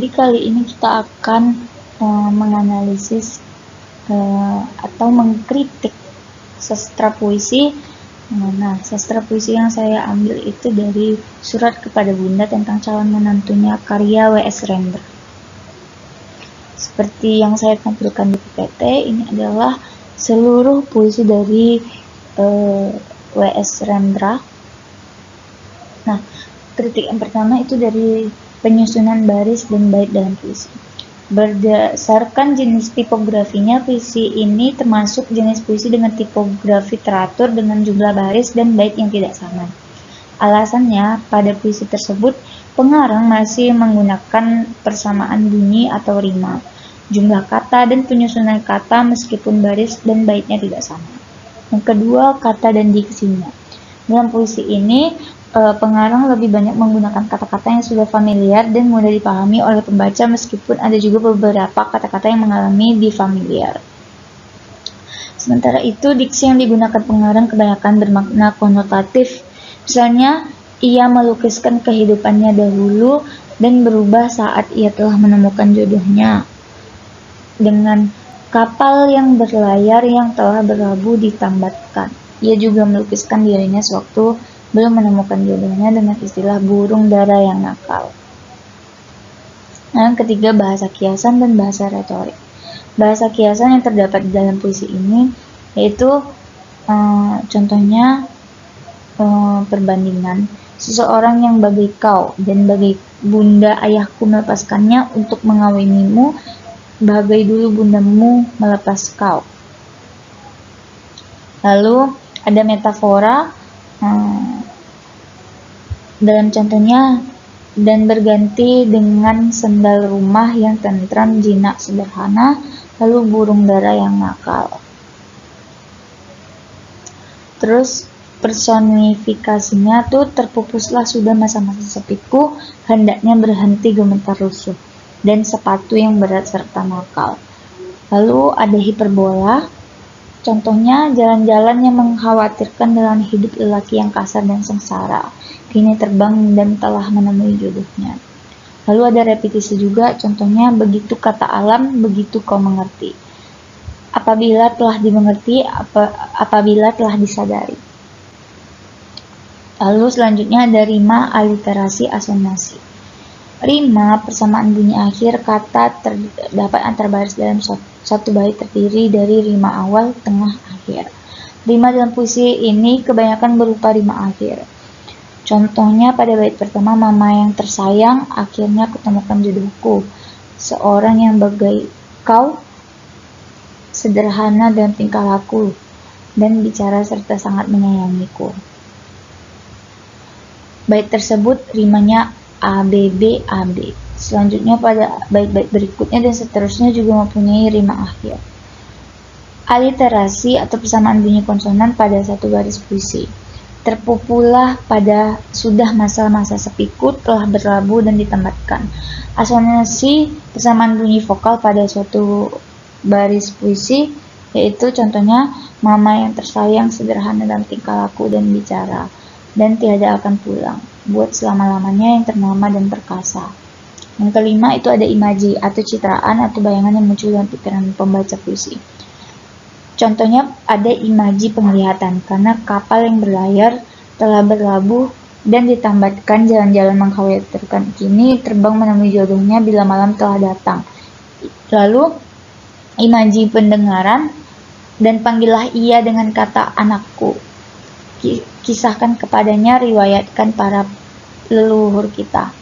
Jadi kali ini kita akan menganalisis atau mengkritik sastra puisi. Nah, sastra puisi yang saya ambil itu dari Surat Kepada Bunda tentang Calon Menantunya karya W.S. Rendra. Seperti yang saya tampilkan di PPT, ini adalah seluruh puisi dari W.S. Rendra. Nah, kritik yang pertama itu dari penyusunan baris dan bait dalam puisi. Berdasarkan jenis tipografinya, puisi ini termasuk jenis puisi dengan tipografi teratur dengan jumlah baris dan bait yang tidak sama. Alasannya, pada puisi tersebut, pengarang masih menggunakan persamaan bunyi atau rima, jumlah kata dan penyusunan kata meskipun baris dan baitnya tidak sama. Yang kedua, kata dan diksinya. Dalam puisi ini, pengarang lebih banyak menggunakan kata-kata yang sudah familiar dan mudah dipahami oleh pembaca, meskipun ada juga beberapa kata-kata yang mengalami difamiliar. Sementara itu, diksi yang digunakan pengarang kebanyakan bermakna konotatif. Misalnya, ia melukiskan kehidupannya dahulu dan berubah saat ia telah menemukan jodohnya. Dengan kapal yang berlayar yang telah berlabuh ditambatkan. Ia juga melukiskan dirinya sewaktu belum menemukan jodohnya dengan istilah burung dara yang nakal. Yang ketiga, bahasa kiasan dan bahasa retorik. Bahasa kiasan yang terdapat di dalam puisi ini yaitu contohnya perbandingan. Seseorang yang bagai kau dan bagai bunda ayahku melepaskannya untuk mengawinimu, bagai dulu bundamu melepas kau. Lalu ada metafora dalam contohnya, dan berganti dengan sendal rumah yang tentram jinak sederhana, lalu burung dara yang nakal. Terus personifikasinya tuh, terpupuslah sudah masa-masa sepiku, hendaknya berhenti gemetar rusuh, dan sepatu yang berat serta nakal. Lalu ada hiperbola, contohnya jalan-jalan yang mengkhawatirkan dalam hidup lelaki yang kasar dan sengsara, kini terbang dan telah menemui jodohnya. Lalu ada repetisi juga, contohnya begitu kata alam, begitu kau mengerti. Apabila telah dimengerti, apabila telah disadari. Lalu selanjutnya ada rima, aliterasi, asonansi. Rima, persamaan bunyi akhir kata terdapat antar baris dalam satu bait terdiri dari rima awal, tengah, akhir. Rima dalam puisi ini kebanyakan berupa rima akhir. Contohnya pada bait pertama, mama yang tersayang, akhirnya kutemukan jodohku. Seorang yang bagai kau, sederhana dalam tingkah laku, dan bicara serta sangat menyayangiku. Bait tersebut rimanya ABB AB. Selanjutnya pada bait-bait berikutnya dan seterusnya juga mempunyai rima akhir. Aliterasi atau persamaan bunyi konsonan pada satu baris puisi. Terpupulah pada sudah masa-masa sepiku telah berlabuh dan ditambatkan. Asonansi, persamaan bunyi vokal pada suatu baris puisi, yaitu contohnya mama yang tersayang, sederhana dalam tingkah laku dan bicara, dan tiada akan pulang, buat selama-lamanya yang ternama dan perkasa. Yang kelima itu ada imaji atau citraan atau bayangan yang muncul dalam pikiran pembaca puisi. Contohnya ada imaji penglihatan, karena kapal yang berlayar telah berlabuh dan ditambatkan jalan-jalan mengkhawatirkan, kini terbang menemui jodohnya bila malam telah datang. Lalu imaji pendengaran, dan panggillah ia dengan kata anakku, kisahkan kepadanya, riwayatkan para leluhur kita.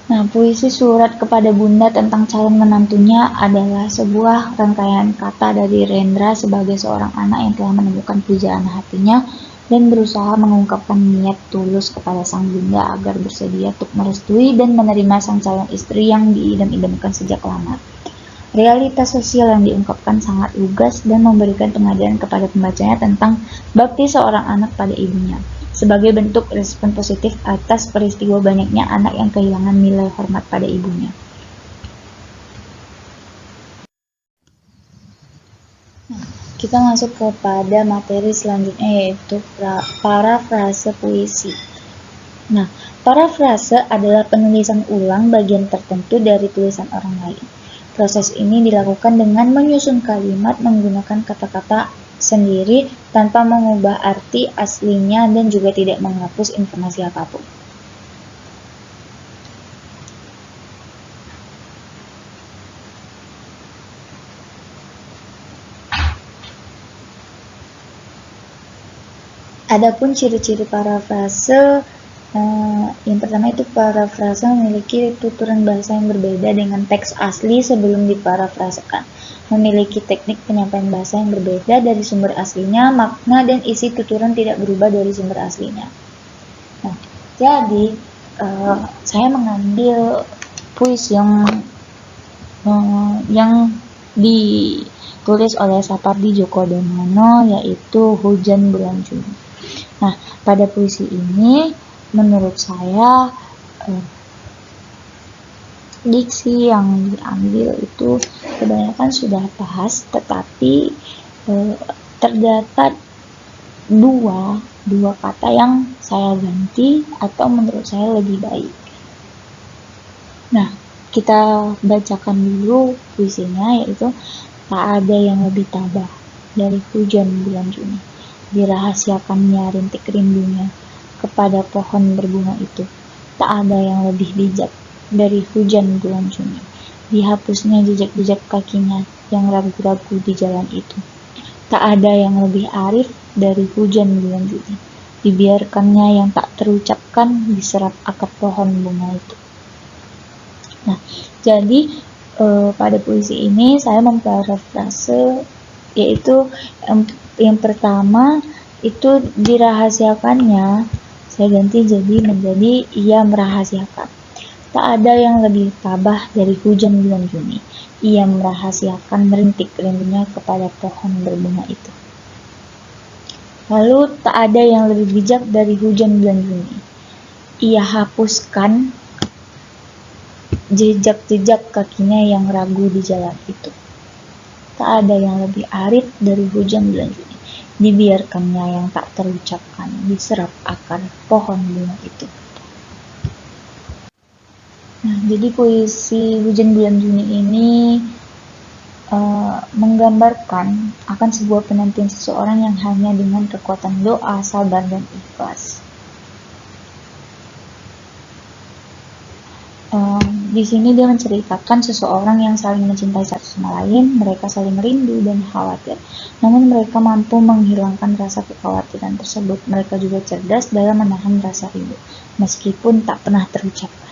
Nah, puisi Surat Kepada Bunda tentang Calon Menantunya adalah sebuah rangkaian kata dari Rendra sebagai seorang anak yang telah menemukan pujaan hatinya dan berusaha mengungkapkan niat tulus kepada sang bunda agar bersedia untuk merestui dan menerima sang calon istri yang diidam-idamkan sejak lama. Realitas sosial yang diungkapkan sangat lugas dan memberikan pengajaran kepada pembacanya tentang bakti seorang anak pada ibunya, sebagai bentuk respon positif atas peristiwa banyaknya anak yang kehilangan nilai hormat pada ibunya. kita masuk kepada materi selanjutnya, yaitu parafrase puisi. Nah, parafrase adalah penulisan ulang bagian tertentu dari tulisan orang lain. Proses ini dilakukan dengan menyusun kalimat menggunakan kata-kata sendiri tanpa mengubah arti aslinya dan juga tidak menghapus informasi apapun. Adapun ciri-ciri parafrase, yang pertama itu parafrase memiliki tuturan bahasa yang berbeda dengan teks asli sebelum diparafrasekan, memiliki teknik penyampaian bahasa yang berbeda dari sumber aslinya, makna dan isi tuturan tidak berubah dari sumber aslinya. Nah, jadi saya mengambil puisi yang ditulis oleh Sapardi Djoko Damono, yaitu Hujan Bulan Juni. Nah, pada puisi ini menurut saya diksi yang diambil itu kebanyakan sudah pas, tetapi terdapat dua kata yang saya ganti atau menurut saya lebih baik. Nah, kita bacakan dulu puisinya, yaitu tak ada yang lebih tabah dari hujan bulan Juni. Dirahasiakannya rintik rindunya kepada pohon berbunga itu. Tak ada yang lebih bijak dari hujan bulan Juni. Dihapusnya jejak-jejak kakinya yang ragu-ragu di jalan itu. Tak ada yang lebih arif dari hujan bulan Juni. Dibiarkannya yang tak terucapkan diserap akar pohon bunga itu. Nah, jadi pada puisi ini saya memparafrase, yaitu yang pertama itu dirahasiakannya, saya ganti menjadi ia merahasiakan. Tak ada yang lebih tabah dari hujan bulan Juni. Ia merahasiakan merintik rindunya kepada pohon berbunga itu. Lalu tak ada yang lebih bijak dari hujan bulan Juni. Ia hapuskan jejak-jejak kakinya yang ragu di jalan itu. Tak ada yang lebih arif dari hujan bulan Juni. Dibiarkannya yang tak terucapkan diserap akar pohon bunga itu. Nah, jadi puisi Hujan Bulan Juni ini menggambarkan akan sebuah penantian seseorang yang hanya dengan kekuatan doa, sabar, dan ikhlas. Di sini dia menceritakan seseorang yang saling mencintai satu sama lain, mereka saling rindu dan khawatir. Namun mereka mampu menghilangkan rasa kekhawatiran tersebut. Mereka juga cerdas dalam menahan rasa rindu, meskipun tak pernah terucapkan.